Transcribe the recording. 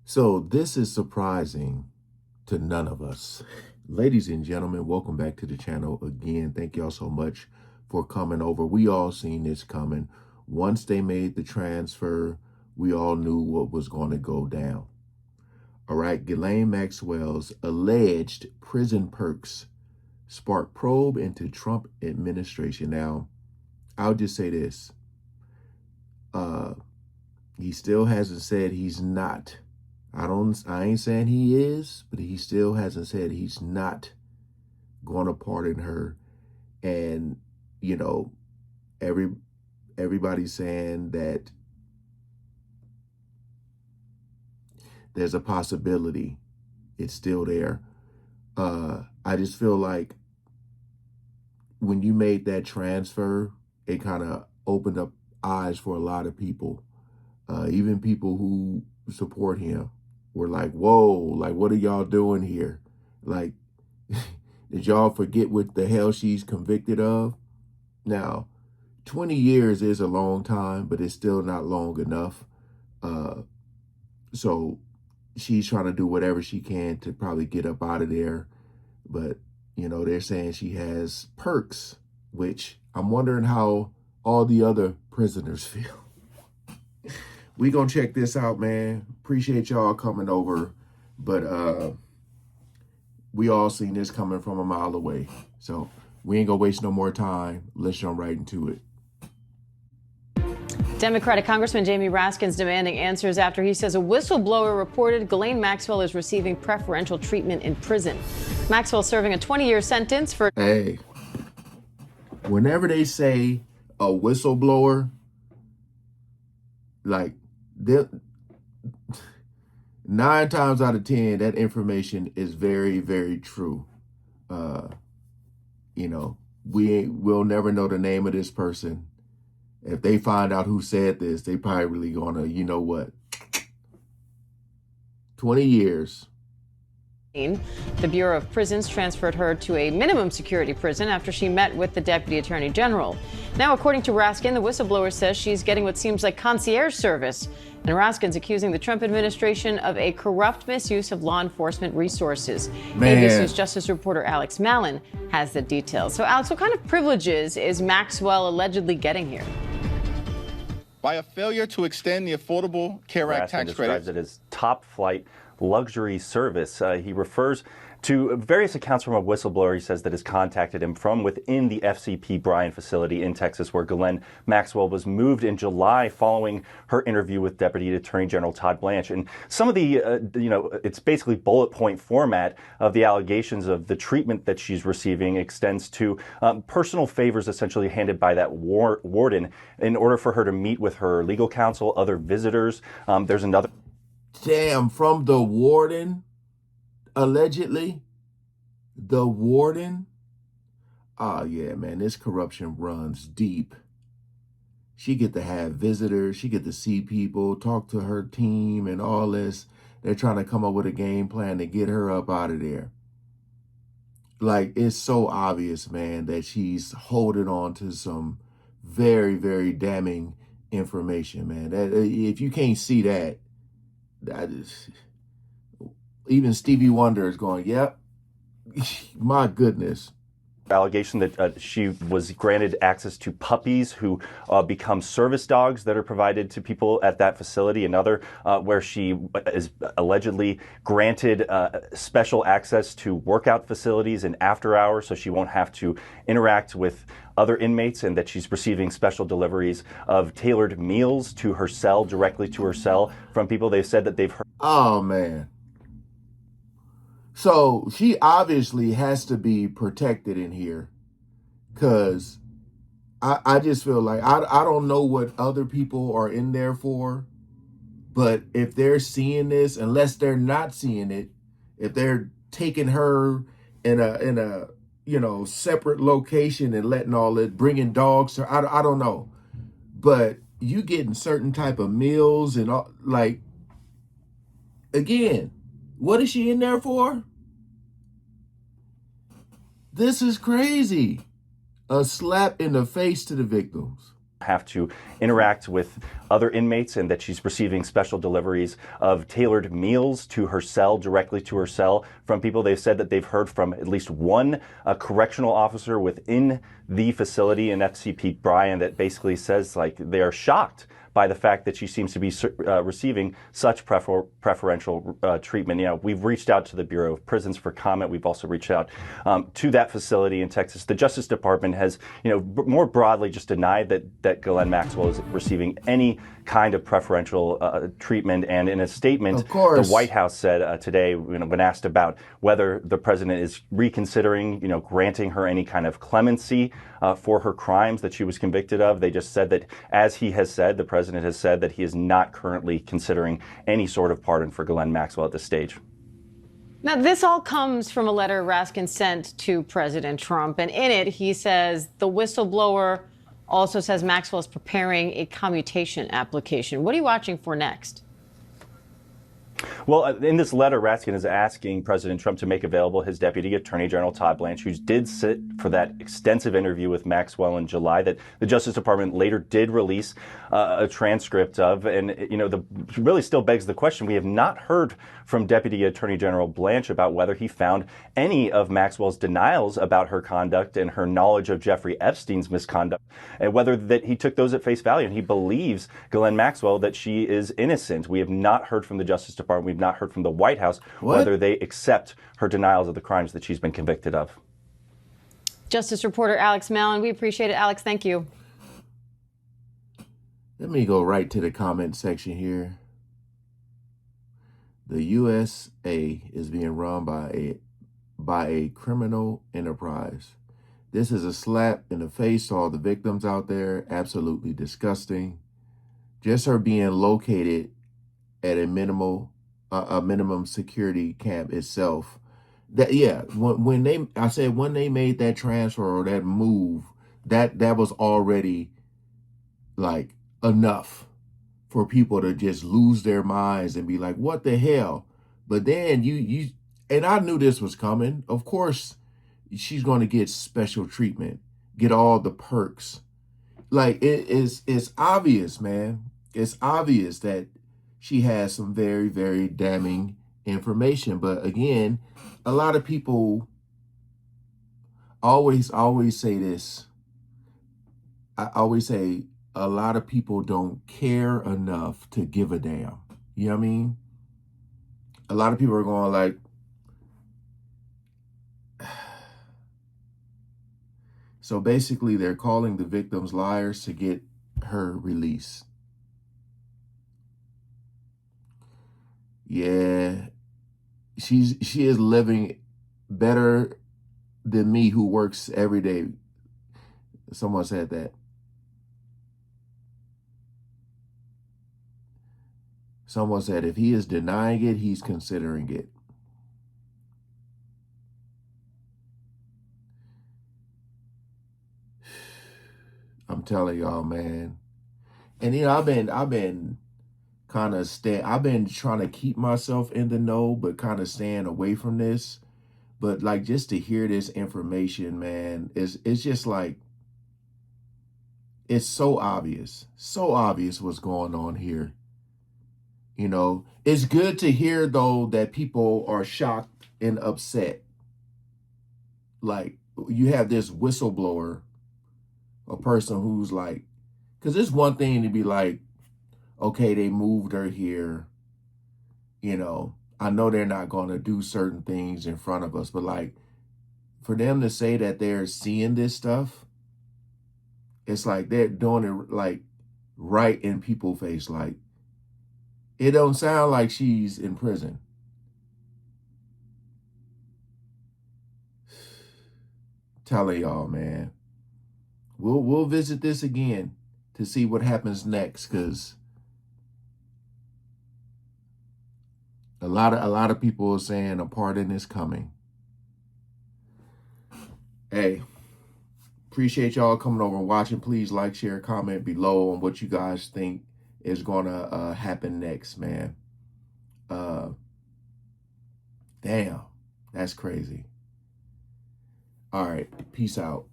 So this is surprising to none of us. Ladies and gentlemen, welcome back to the channel again. Thank y'all so much for coming over. We all seen this coming. Once they made the transfer, we all knew what was going to go down. All right, Ghislaine Maxwell's alleged prison perks sparked probe into Trump administration. Now, I'll just say this. He still hasn't said he's not. I ain't saying he is, but he still hasn't said he's not going to pardon her. And, you know, everybody's saying that there's a possibility it's still there. I just feel like when you made that transfer, it kind of opened up eyes for a lot of people. Even people who support him were like, whoa, like, what are y'all doing here? Like, did y'all forget what the hell she's convicted of? Now, 20 years is a long time, but it's still not long enough. So she's trying to do whatever she can to probably get up out of there. But, you know, they're saying she has perks, which I'm wondering how all the other prisoners feel. We gonna check this out, man. Appreciate y'all coming over, but we all seen this coming from a mile away. So we ain't gonna waste no more time. Let's jump right into it. Democratic Congressman Jamie Raskin's demanding answers after he says a whistleblower reported Ghislaine Maxwell is receiving preferential treatment in prison. Maxwell serving a 20-year sentence for... Hey, whenever they say a whistleblower, like, 9 times out of 10, that information is very, very true. You know, we'll never know the name of this person. If they find out who said this, they probably really gonna, you know what, 20 years. The Bureau of Prisons transferred her to a minimum security prison after she met with the Deputy Attorney General. Now, according to Raskin, the whistleblower says she's getting what seems like concierge service. And Raskin's accusing the Trump administration of a corrupt misuse of law enforcement resources. ABC's Justice reporter Alex Mallon has the details. So, Alex, what kind of privileges is Maxwell allegedly getting here? By a failure to extend the Affordable Care Act tax credit. Describes it as top-flight luxury service. He refers to various accounts from a whistleblower he says that has contacted him from within the FCP Bryan facility in Texas, where Ghislaine Maxwell was moved in July following her interview with Deputy Attorney General Todd Blanche. And some of the, it's basically bullet point format of the allegations of the treatment that she's receiving extends to personal favors essentially handed by that warden in order for her to meet with her legal counsel, other visitors. There's another... Damn, from the warden, allegedly? The warden? Oh, yeah, man, this corruption runs deep. She get to have visitors. She get to see people, talk to her team and all this. They're trying to come up with a game plan to get her up out of there. Like, it's so obvious, man, that she's holding on to some very, very damning information, man. That, if you can't see that, that is, even Stevie Wonder is going, yep, my goodness. Allegation that she was granted access to puppies who become service dogs that are provided to people at that facility. Another where she is allegedly granted special access to workout facilities and after hours so she won't have to interact with other inmates, and that she's receiving special deliveries of tailored meals to her cell, directly to her cell, from people they've said that they've heard. Oh, man. So she obviously has to be protected in here, because I just feel like I don't know what other people are in there for, but if they're seeing this, unless they're not seeing it, if they're taking her in a you know, separate location and letting all it, bringing dogs to, I don't know, but you getting certain type of meals and all, like, again, what is she in there for? This is crazy. A slap in the face to the victims. have to interact with other inmates, and that she's receiving special deliveries of tailored meals to her cell, directly to her cell, from people. They've said that they've heard from at least one correctional officer within the facility in FCP Bryan that basically says, like, they are shocked by the fact that she seems to be receiving such preferential treatment. You know, we've reached out to the Bureau of Prisons for comment. We've also reached out to that facility in Texas. The Justice Department has, you know, more broadly just denied that Ghislaine Maxwell is receiving any kind of preferential treatment. And in a statement, the White House said today, you know, when asked about whether the president is reconsidering, you know, granting her any kind of clemency for her crimes that she was convicted of, they just said that, as he has said, the president has said that he is not currently considering any sort of pardon for Ghislaine Maxwell at this stage. Now, this all comes from a letter Raskin sent to President Trump, and in it, he says the whistleblower also says Maxwell is preparing a commutation application. What are you watching for next? Well, in this letter, Raskin is asking President Trump to make available his Deputy Attorney General Todd Blanche, who did sit for that extensive interview with Maxwell in July that the Justice Department later did release a transcript of. And, you know, really still begs the question. We have not heard from Deputy Attorney General Blanche about whether he found any of Maxwell's denials about her conduct and her knowledge of Jeffrey Epstein's misconduct, and whether that he took those at face value and he believes Ghislaine Maxwell that she is innocent. We have not heard from the Justice Department. We've not heard from the White House whether they accept her denials of the crimes that she's been convicted of. Justice reporter Alex Mallon, we appreciate it. Alex, thank you. Let me go right to the comment section here. The USA is being run by a criminal enterprise. This is a slap in the face to all the victims out there. Absolutely disgusting. Just her being located at a minimum security camp itself. That, yeah, when they made that transfer or that move, that was already like enough for people to just lose their minds and be like, what the hell? But then you and I knew this was coming. Of course, she's going to get special treatment, get all the perks. Like, it's obvious, man. It's obvious that she has some very, very damning information. But again, a lot of people always say this. I always say a lot of people don't care enough to give a damn. You know what I mean? A lot of people are going like, so basically they're calling the victims liars to get her released. Yeah, she is living better than me, who works every day. Someone said that. Someone said if he is denying it, he's considering it. I'm telling y'all, man. And you know, I've been kind of I've been trying to keep myself in the know, but kind of staying away from this. But like, just to hear this information, man, it's just like, it's so obvious what's going on here. You know, it's good to hear though that people are shocked and upset. Like, you have this whistleblower, a person who's like, because it's one thing to be like, okay, they moved her here. You know, I know they're not going to do certain things in front of us, but like, for them to say that they're seeing this stuff, it's like they're doing it like right in people's face. Like, it don't sound like she's in prison. Telling y'all, man, we'll visit this again to see what happens next, because a lot of people are saying a pardon is coming. Hey, appreciate y'all coming over and watching. Please like, share, comment below on what you guys think is gonna happen next, man. Damn, that's crazy. All right, peace out.